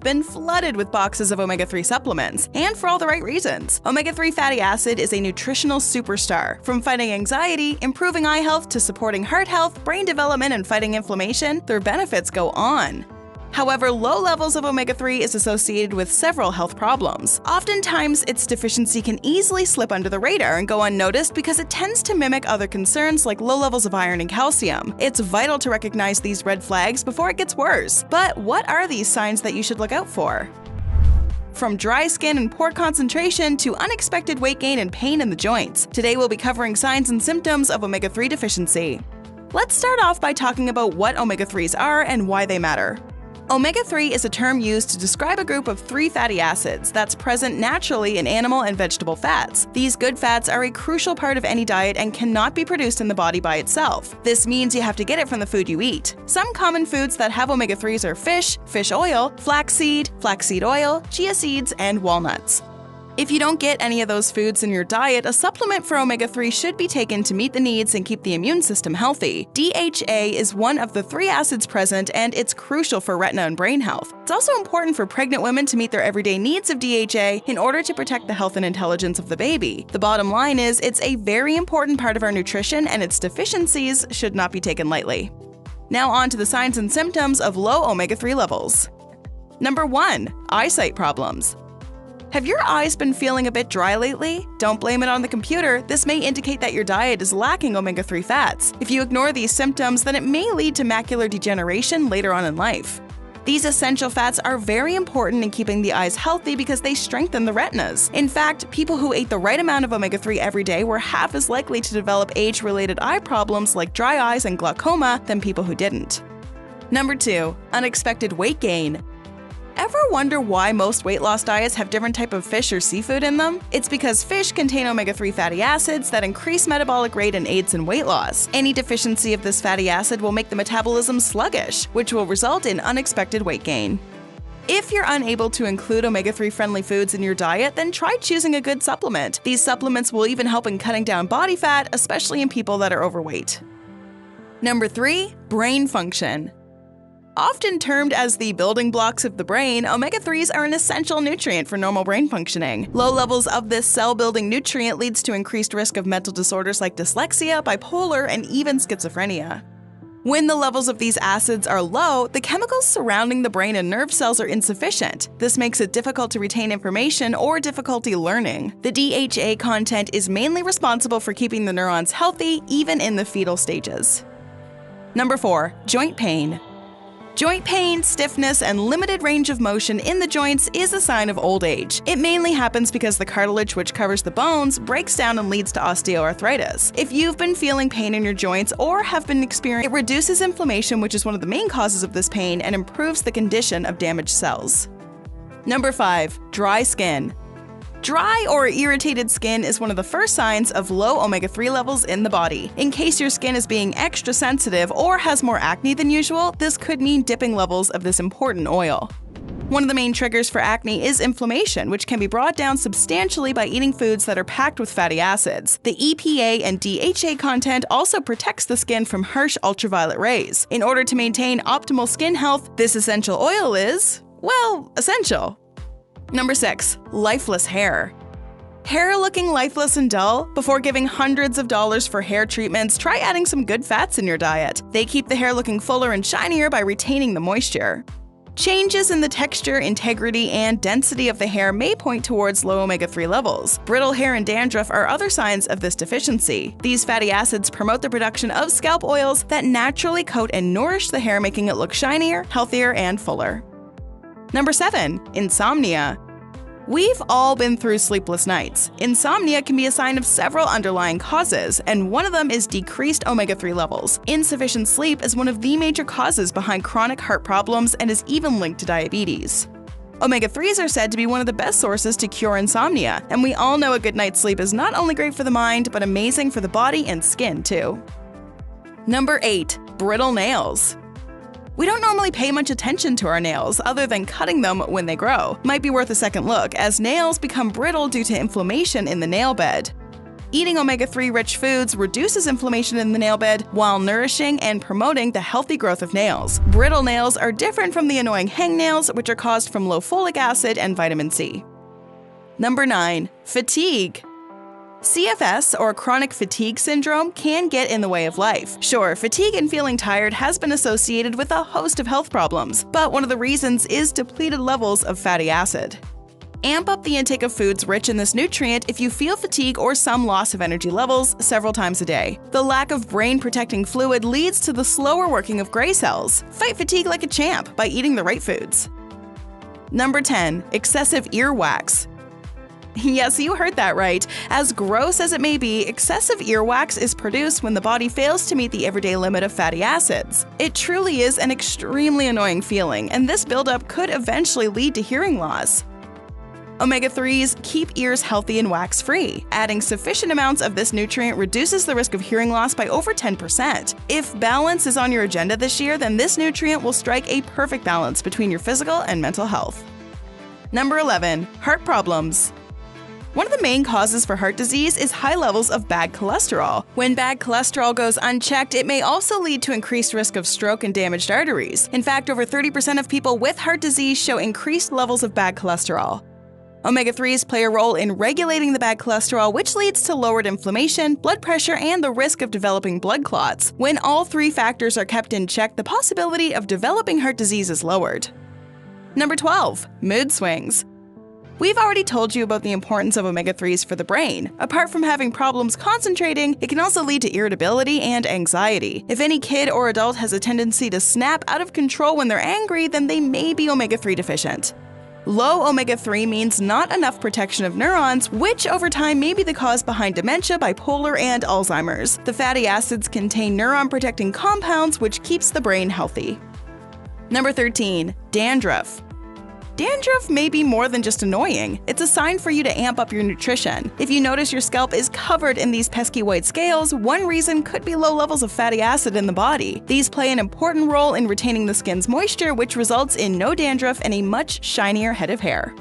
been flooded with boxes of omega-3 supplements, and for all the right reasons. Omega-3 fatty acid is a nutritional superstar. From fighting anxiety, improving eye health, to supporting heart health, brain development, and fighting inflammation, their benefits go on. However, low levels of omega-3 is associated with several health problems. Oftentimes, its deficiency can easily slip under the radar and go unnoticed because it tends to mimic other concerns like low levels of iron and calcium. It's vital to recognize these red flags before it gets worse. But what are these signs that you should look out for? From dry skin and poor concentration to unexpected weight gain and pain in the joints, today we'll be covering signs and symptoms of omega-3 deficiency. Let's start off by talking about what omega-3s are and why they matter. Omega-3 is a term used to describe a group of 3 fatty acids that's present naturally in animal and vegetable fats. These good fats are a crucial part of any diet and cannot be produced in the body by itself. This means you have to get it from the food you eat. Some common foods that have omega-3s are fish, fish oil, flaxseed, flaxseed oil, chia seeds, and walnuts. If you don't get any of those foods in your diet, a supplement for omega-3 should be taken to meet the needs and keep the immune system healthy. DHA is one of the 3 acids present, and it's crucial for retina and brain health. It's also important for pregnant women to meet their everyday needs of DHA in order to protect the health and intelligence of the baby. The bottom line is, it's a very important part of our nutrition, and its deficiencies should not be taken lightly. Now on to the signs and symptoms of low omega-3 levels. Number 1. Eyesight problems. Have your eyes been feeling a bit dry lately? Don't blame it on the computer. This may indicate that your diet is lacking omega-3 fats. If you ignore these symptoms, then it may lead to macular degeneration later on in life. These essential fats are very important in keeping the eyes healthy because they strengthen the retinas. In fact, people who ate the right amount of omega-3 every day were half as likely to develop age-related eye problems like dry eyes and glaucoma than people who didn't. Number 2. Unexpected weight gain. Ever wonder why most weight loss diets have different types of fish or seafood in them? It's because fish contain omega-3 fatty acids that increase metabolic rate and aids in weight loss. Any deficiency of this fatty acid will make the metabolism sluggish, which will result in unexpected weight gain. If you're unable to include omega-3 friendly foods in your diet, then try choosing a good supplement. These supplements will even help in cutting down body fat, especially in people that are overweight. Number 3. Brain function. Often termed as the building blocks of the brain, omega-3s are an essential nutrient for normal brain functioning. Low levels of this cell-building nutrient leads to increased risk of mental disorders like dyslexia, bipolar, and even schizophrenia. When the levels of these acids are low, the chemicals surrounding the brain and nerve cells are insufficient. This makes it difficult to retain information or difficulty learning. The DHA content is mainly responsible for keeping the neurons healthy, even in the fetal stages. Number 4. Joint pain. Joint pain, stiffness, and limited range of motion in the joints is a sign of old age. It mainly happens because the cartilage which covers the bones breaks down and leads to osteoarthritis. If you've been feeling pain in your joints or have been experiencing, it reduces inflammation, which is one of the main causes of this pain, and improves the condition of damaged cells. Number 5. Dry skin. Dry or irritated skin is one of the first signs of low omega-3 levels in the body. In case your skin is being extra sensitive or has more acne than usual, this could mean dipping levels of this important oil. One of the main triggers for acne is inflammation, which can be brought down substantially by eating foods that are packed with fatty acids. The EPA and DHA content also protects the skin from harsh ultraviolet rays. In order to maintain optimal skin health, this essential oil is, well, essential. Number 6. Lifeless hair. Hair looking lifeless and dull? Before giving hundreds of dollars for hair treatments, try adding some good fats in your diet. They keep the hair looking fuller and shinier by retaining the moisture. Changes in the texture, integrity, and density of the hair may point towards low omega-3 levels. Brittle hair and dandruff are other signs of this deficiency. These fatty acids promote the production of scalp oils that naturally coat and nourish the hair, making it look shinier, healthier, and fuller. Number 7. Insomnia. We've all been through sleepless nights. Insomnia can be a sign of several underlying causes, and one of them is decreased omega-3 levels. Insufficient sleep is one of the major causes behind chronic heart problems and is even linked to diabetes. Omega-3s are said to be one of the best sources to cure insomnia, and we all know a good night's sleep is not only great for the mind, but amazing for the body and skin too. Number 8. Brittle nails. We don't normally pay much attention to our nails, other than cutting them when they grow. Might be worth a second look, as nails become brittle due to inflammation in the nail bed. Eating omega-3 rich foods reduces inflammation in the nail bed while nourishing and promoting the healthy growth of nails. Brittle nails are different from the annoying hangnails, which are caused from low folic acid and vitamin C. Number 9. Fatigue. CFS, or chronic fatigue syndrome, can get in the way of life. Sure, fatigue and feeling tired has been associated with a host of health problems, but one of the reasons is depleted levels of fatty acid. Amp up the intake of foods rich in this nutrient if you feel fatigue or some loss of energy levels several times a day. The lack of brain-protecting fluid leads to the slower working of gray cells. Fight fatigue like a champ by eating the right foods. Number 10. Excessive earwax. Yes, you heard that right. As gross as it may be, excessive earwax is produced when the body fails to meet the everyday limit of fatty acids. It truly is an extremely annoying feeling, and this buildup could eventually lead to hearing loss. Omega-3s keep ears healthy and wax-free. Adding sufficient amounts of this nutrient reduces the risk of hearing loss by over 10%. If balance is on your agenda this year, then this nutrient will strike a perfect balance between your physical and mental health. Number 11. Heart problems. One of the main causes for heart disease is high levels of bad cholesterol. When bad cholesterol goes unchecked, it may also lead to increased risk of stroke and damaged arteries. In fact, over 30% of people with heart disease show increased levels of bad cholesterol. Omega-3s play a role in regulating the bad cholesterol, which leads to lowered inflammation, blood pressure, and the risk of developing blood clots. When all three factors are kept in check, the possibility of developing heart disease is lowered. Number 12. Mood swings. We've already told you about the importance of omega-3s for the brain. Apart from having problems concentrating, it can also lead to irritability and anxiety. If any kid or adult has a tendency to snap out of control when they're angry, then they may be omega-3 deficient. Low omega-3 means not enough protection of neurons, which over time may be the cause behind dementia, bipolar, and Alzheimer's. The fatty acids contain neuron-protecting compounds, which keeps the brain healthy. Number 13. Dandruff. Dandruff may be more than just annoying. It's a sign for you to amp up your nutrition. If you notice your scalp is covered in these pesky white scales, one reason could be low levels of fatty acid in the body. These play an important role in retaining the skin's moisture, which results in no dandruff and a much shinier head of hair.